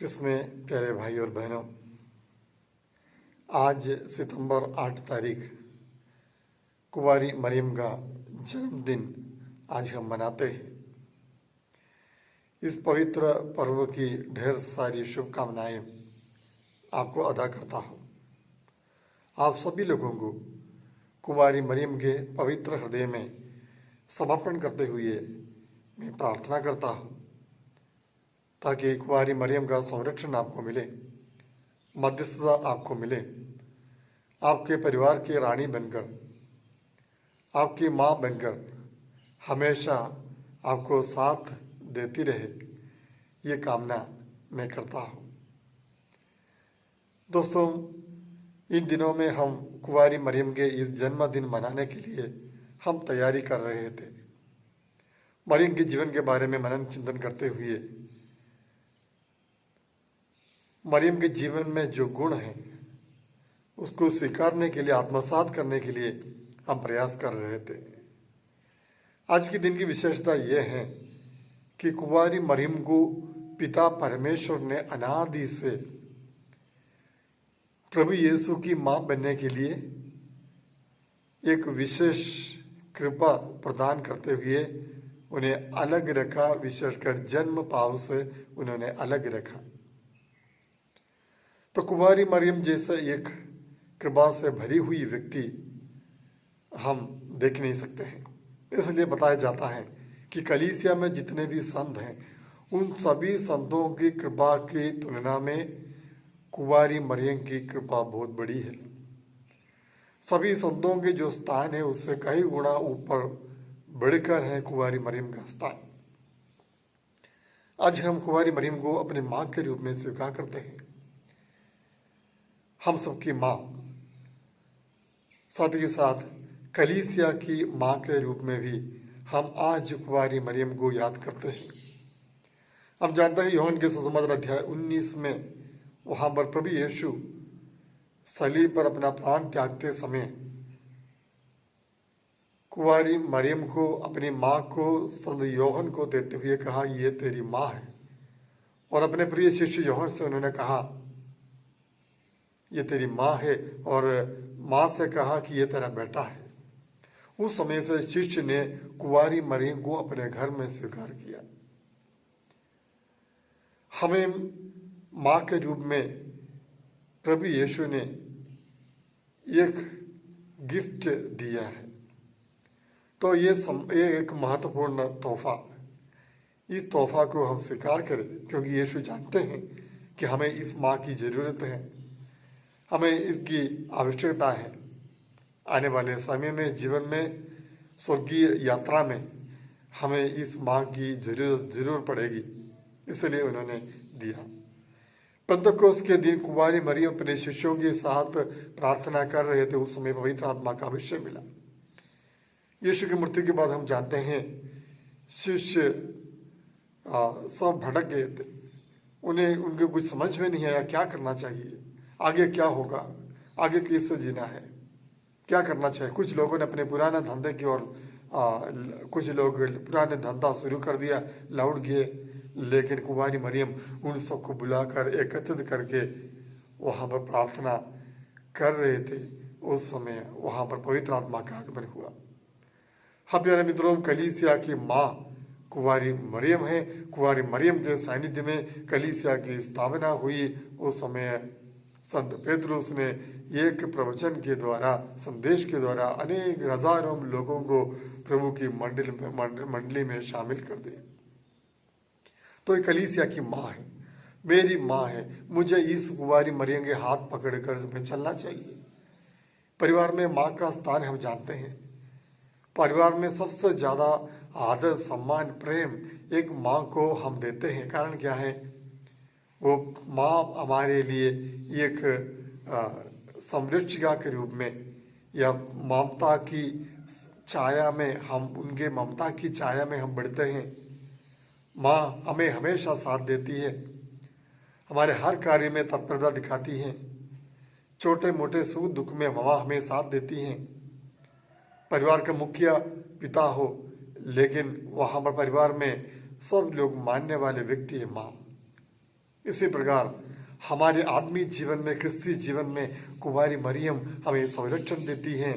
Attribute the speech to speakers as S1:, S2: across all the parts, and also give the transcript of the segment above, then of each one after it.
S1: क्रिस्त में प्यारे भाई और बहनों, आज सितंबर 8 तारीख कुंवारी मरियम का जन्मदिन आज हम मनाते हैं। इस पवित्र पर्व की ढेर सारी शुभकामनाएं आपको अदा करता हूँ। आप सभी लोगों को कुंवारी मरियम के पवित्र हृदय में समर्पण करते हुए मैं प्रार्थना करता हूँ ताकि कुंवारी मरियम का संरक्षण आपको मिले, मध्यस्थता आपको मिले, आपके परिवार की रानी बनकर, आपकी माँ बनकर हमेशा आपको साथ देती रहे, ये कामना मैं करता हूँ। दोस्तों, इन दिनों में हम कुंवारी मरियम के इस जन्मदिन मनाने के लिए हम तैयारी कर रहे थे। मरियम के जीवन के बारे में मनन चिंतन करते हुए मरियम के जीवन में जो गुण हैं उसको स्वीकारने के लिए, आत्मसात करने के लिए हम प्रयास कर रहे थे। आज के दिन की विशेषता यह है कि कुंवारी मरियम को पिता परमेश्वर ने अनादि से प्रभु यीशु की मां बनने के लिए एक विशेष कृपा प्रदान करते हुए उन्हें अलग रखा, विशेषकर जन्म पाव से उन्होंने अलग रखा। तो कुंवारी मरियम जैसे एक कृपा से भरी हुई व्यक्ति हम देख नहीं सकते हैं। इसलिए बताया जाता है कि कलीसिया में जितने भी संत हैं उन सभी संतों की कृपा की तुलना में कुंवारी मरियम की कृपा बहुत बड़ी है। सभी संतों के जो स्थान है उससे कई गुना ऊपर बढ़कर है कुंवारी मरियम का स्थान। आज हम कुंवारी मरियम को अपने माँ के रूप में स्वीकार करते हैं, हम सबकी माँ, साथ ही साथ कलीसिया की माँ के रूप में भी हम आज कुंवारी मरियम को याद करते हैं। हम जानते हैं यूहन्ना के सुसमाचार अध्याय 19 में वहाँ पर प्रभु यीशु सलीब पर अपना प्राण त्यागते समय कुंवारी मरियम को, अपनी माँ को संत यूहन्ना को देते हुए कहा, ये तेरी माँ है। और अपने प्रिय शिष्य यूहन्ना से उन्होंने कहा, ये तेरी माँ है, और माँ से कहा कि ये तेरा बेटा है। उस समय से शिष्य ने कुंवारी मरियम को अपने घर में स्वीकार किया। हमें माँ के रूप में प्रभु यीशु ने एक गिफ्ट दिया है। तो ये एक महत्वपूर्ण तोहफा, इस तोहफा को हम स्वीकार करें, क्योंकि यीशु जानते हैं कि हमें इस माँ की ज़रूरत है, हमें इसकी आवश्यकता है। आने वाले समय में, जीवन में, स्वर्गीय यात्रा में हमें इस माँ की जरूर पड़ेगी, इसलिए उन्होंने दिया। पेंतकोस्त के दिन कुंवारी मरियम अपने शिष्यों के साथ प्रार्थना कर रहे थे। उस समय पवित्र आत्मा का अभिषेक मिला। यीशु की मृत्यु के बाद हम जानते हैं शिष्य सब भटक गए थे। उनको कुछ समझ में नहीं आया क्या करना चाहिए, आगे क्या होगा, आगे कैसे जीना है, क्या करना चाहिए। कुछ लोगों ने अपने पुराने धंधे की ओर, कुछ लोग पुराने धंधा शुरू कर दिया, लौट गए। लेकिन कुंवारी मरियम उन सबको बुलाकर एकत्रित करके वहाँ पर प्रार्थना कर रहे थे। उस समय वहाँ पर पवित्र आत्मा का आगमन हुआ। हाँ प्यारे मित्रों, कलीसिया की माँ कुंवारी मरियम है। कुंवारी मरियम के सानिध्य में कलीसिया की स्थापना हुई। उस समय संत पेतरुस ने एक प्रवचन के द्वारा, संदेश के द्वारा अनेक हजारों लोगों को प्रभु की मंडली में शामिल कर दिया। तो ये कलीसिया की माँ है, मेरी माँ है। मुझे इस कुंवारी मरियम के हाथ पकड़कर तुम्हें चलना चाहिए। परिवार में माँ का स्थान हम जानते हैं। परिवार में सबसे ज़्यादा आदर, सम्मान, प्रेम एक माँ को हम देते हैं। कारण क्या है? वो माँ हमारे लिए एक संरक्षिका के रूप में, या ममता की छाया में, हम उनके ममता की छाया में हम बढ़ते हैं। माँ हमें हमेशा साथ देती है, हमारे हर कार्य में तत्परता दिखाती है। छोटे मोटे सुख दुख में माँ हमें साथ देती हैं। परिवार का मुखिया पिता हो, लेकिन वहाँ पर परिवार में सब लोग मानने वाले व्यक्ति है माँ। इसी प्रकार हमारे आत्मीय जीवन में, क्रिस्तीय जीवन में कुंवारी मरियम हमें संरक्षण देती हैं।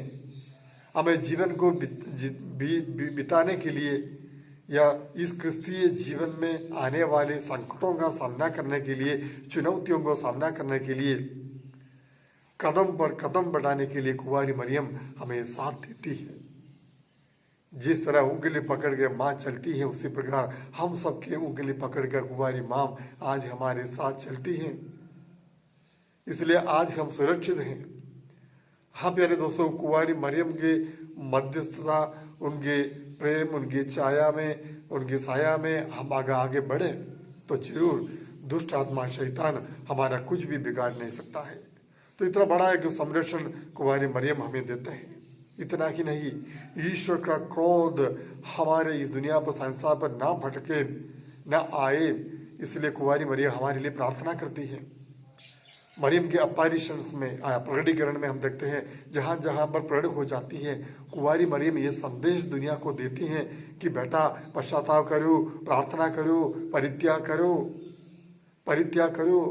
S1: हमें जीवन को बिताने के लिए या इस क्रिस्तीय जीवन में आने वाले संकटों का सामना करने के लिए, चुनौतियों को सामना करने के लिए, कदम पर कदम बढ़ाने के लिए कुंवारी मरियम हमें साथ देती है। जिस तरह उंगली पकड़ के माँ चलती है, उसी प्रकार हम सबके उंगली पकड़ कर कुंवारी माँ आज हमारे साथ चलती हैं। इसलिए आज हम सुरक्षित हैं। हाँ प्यारे दोस्तों, कुंवारी मरियम के मध्यस्थता, उनके प्रेम, उनकी छाया में, उनकी साया में हम आगे बढ़े तो जरूर दुष्ट आत्मा शैतान हमारा कुछ भी बिगाड़ नहीं सकता है। तो इतना बड़ा एक संरक्षण कुंवारी मरियम हमें देते हैं। इतना ही नहीं, ईश्वर का क्रोध हमारे इस दुनिया पर, संसार पर ना भटके, ना आए, इसलिए कुंवारी मरियम हमारे लिए प्रार्थना करती है। मरियम के अपैरिशंस में, प्रकटीकरण में हम देखते हैं, जहाँ जहाँ पर प्रकट हो जाती है कुंवारी मरियम ये संदेश दुनिया को देती हैं कि बेटा पश्चाताप करो, प्रार्थना करो, परित्याग करो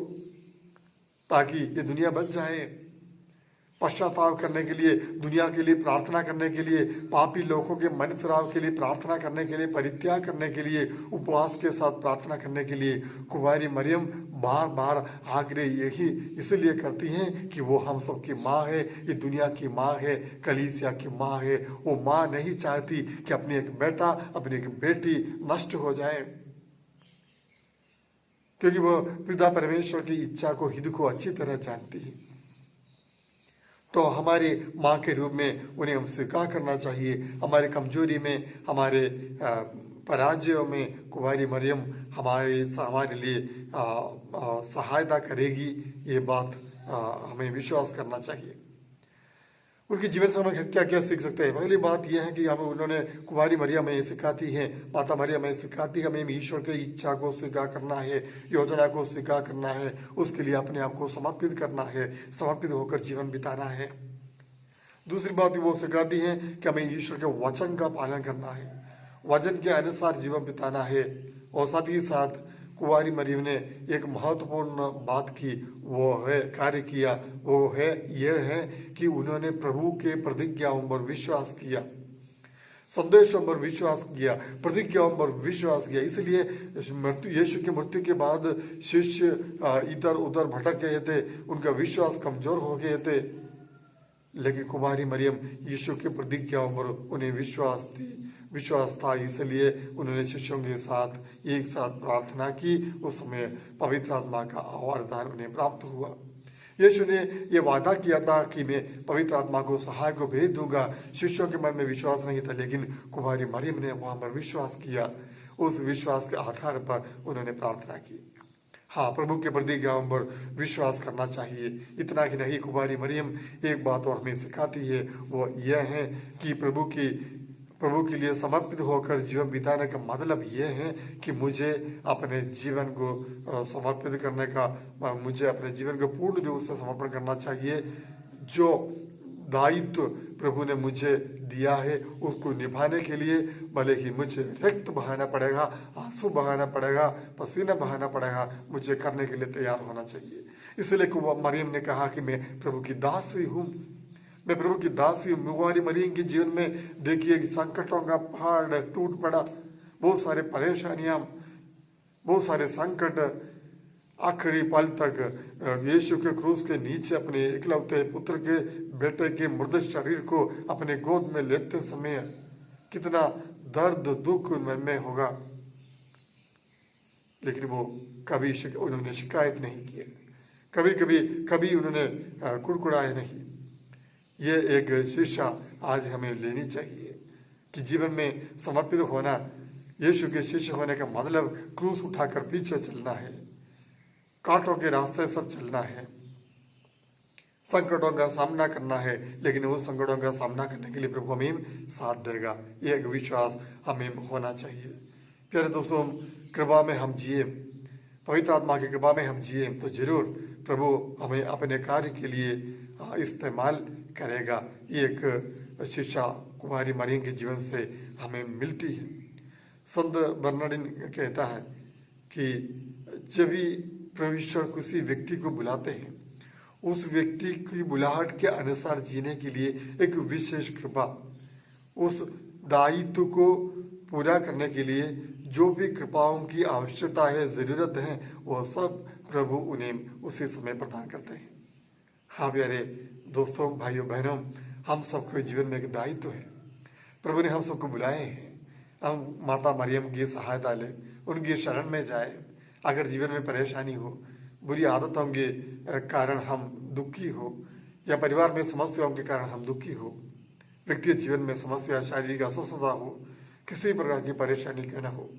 S1: ताकि ये दुनिया बच जाए। पश्चाताप करने के लिए, दुनिया के लिए प्रार्थना करने के लिए, पापी लोगों के मन फिराव के लिए प्रार्थना करने के लिए, परित्याग करने के लिए, उपवास के साथ प्रार्थना करने के लिए कुंवारी मरियम बार बार आग्रह यही इसलिए करती हैं कि वो हम सबकी माँ है, ये दुनिया की माँ है, कलीसिया की माँ है। वो माँ नहीं चाहती कि अपनी एक बेटा, अपनी एक बेटी नष्ट हो जाए, क्योंकि वो पिता परमेश्वर की इच्छा को, हित को अच्छी तरह जानती है। तो हमारी माँ के रूप में उन्हें हम स्वीकार करना चाहिए। हमारे कमजोरी में, हमारे पराजयों में कुंवारी मरियम हमारे लिए सहायता करेगी, ये बात हमें विश्वास करना चाहिए। उनके जीवन से हम क्या क्या सीख सकते हैं? पहली बात यह है कि उन्होंने, कुंवारी मरियम हमें सिखाती है, माता मरियम हमें सिखाती है, हमें ईश्वर की इच्छा को स्वीकार करना है, योजना को स्वीकार करना है, उसके लिए अपने आप को समर्पित करना है, समर्पित होकर जीवन बिताना है। दूसरी बात वो सिखाती है कि हमें ईश्वर के वचन का पालन करना है, वचन के अनुसार जीवन बिताना है। और साथ ही साथ कुंवारी मरियम ने एक महत्वपूर्ण बात की, वो है कार्य किया, वो है यह है कि उन्होंने प्रभु के प्रतिज्ञाओं पर विश्वास किया, संदेशों पर विश्वास किया, प्रतिज्ञाओं पर विश्वास किया। इसलिए यीशु की मृत्यु के बाद शिष्य इधर उधर भटक गए थे, उनका विश्वास कमजोर हो गए थे, लेकिन कुंवारी मरियम यीशु की प्रतिज्ञाओं पर उन्हें विश्वास था, इसलिए उन्होंने शिष्यों के साथ एक साथ प्रार्थना की। उस समय पवित्र आत्मा का वरदान उन्हें प्राप्त हुआ। यीशु ने यह वादा किया था कि मैं पवित्र आत्मा को, सहायक को भेज दूंगा। शिष्यों के मन में विश्वास नहीं था, लेकिन कुंवारी मरियम ने वहां पर विश्वास किया। उस विश्वास के आधार पर उन्होंने प्रार्थना की। हाँ, प्रभु के प्रतिज्ञाओं पर विश्वास करना चाहिए। इतना ही नहीं, कुंवारी मरियम एक बात और हमें सिखाती है, वो यह है कि प्रभु के लिए समर्पित होकर जीवन बिताने का मतलब यह है कि मुझे अपने जीवन को समर्पित करने का, मुझे अपने जीवन को पूर्ण रूप से समर्पण करना चाहिए। जो दायित्व प्रभु ने मुझे दिया है उसको निभाने के लिए भले ही मुझे रक्त बहाना पड़ेगा, आंसू बहाना पड़ेगा, पसीना बहाना पड़ेगा, मुझे करने के लिए तैयार होना चाहिए। इसलिए मरियम ने कहा कि मैं प्रभु की दासी हूँ, मैं प्रभु की दासी हूँ। कुंवारी मरियम के जीवन में देखिए कि संकटों का पहाड़ टूट पड़ा, बहुत सारे परेशानियां, बहुत सारे संकट, आखिरी पल तक यीशु के क्रूस के नीचे अपने इकलौते पुत्र के बेटे के मृत शरीर को अपने गोद में लेते समय कितना दर्द दुख मन में होगा, लेकिन वो उन्होंने शिकायत नहीं की, कभी उन्होंने कुड़कुड़ाए नहीं। ये एक शिक्षा आज हमें लेनी चाहिए कि जीवन में समर्पित होना, यीशु के शिष्य होने का मतलब क्रूस उठाकर पीछे चलना है, कांटों के रास्ते से चलना है, संकटों का सामना करना है, लेकिन उस संकटों का सामना करने के लिए प्रभु हमें साथ देगा। ये एक विश्वास हमें होना चाहिए। प्यारे दोस्तों, कृपा में हम जिए, पवित्र आत्मा की कृपा में हम जिए तो जरूर प्रभु हमें अपने कार्य के लिए इस्तेमाल करेगा। ये एक शिक्षा कुंवारी मरियम के जीवन से हमें मिलती है। संत बर्नार्डिन कहता है कि जब भी प्रभु ईश्वर किसी व्यक्ति को बुलाते हैं, उस व्यक्ति की बुलाहट के अनुसार जीने के लिए एक विशेष कृपा, उस दायित्व को पूरा करने के लिए जो भी कृपाओं की आवश्यकता है, ज़रूरत है, वह सब प्रभु उन्हें उसी समय प्रदान करते हैं। हाँ प्यारे दोस्तों, भाइयों बहनों, हम सबके जीवन में एक दायित्व है। प्रभु ने हम सबको बुलाए हैं, हम माता मरियम की सहायता लें, उनकी शरण में जाए। अगर जीवन में परेशानी हो, बुरी आदतों के कारण हम दुखी हो, या परिवार में समस्याओं के कारण हम दुखी हो, व्यक्तिगत जीवन में समस्या, शारीरिक अस्वस्थता हो, किसी प्रकार की परेशानी क्यों न हो,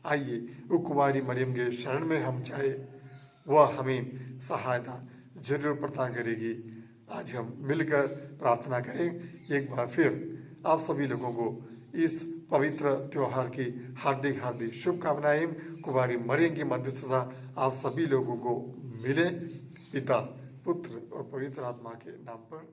S1: आइए वो कुमारी मरियम के शरण में हम जाए, वह हमें सहायता जरूर प्रदान करेगी। आज हम मिलकर प्रार्थना करें। एक बार फिर आप सभी लोगों को इस पवित्र त्योहार की हार्दिक हार्दिक शुभकामनाएं। कुमारी मरियम की मध्यस्थता आप सभी लोगों को मिले। पिता, पुत्र और पवित्र आत्मा के नाम पर।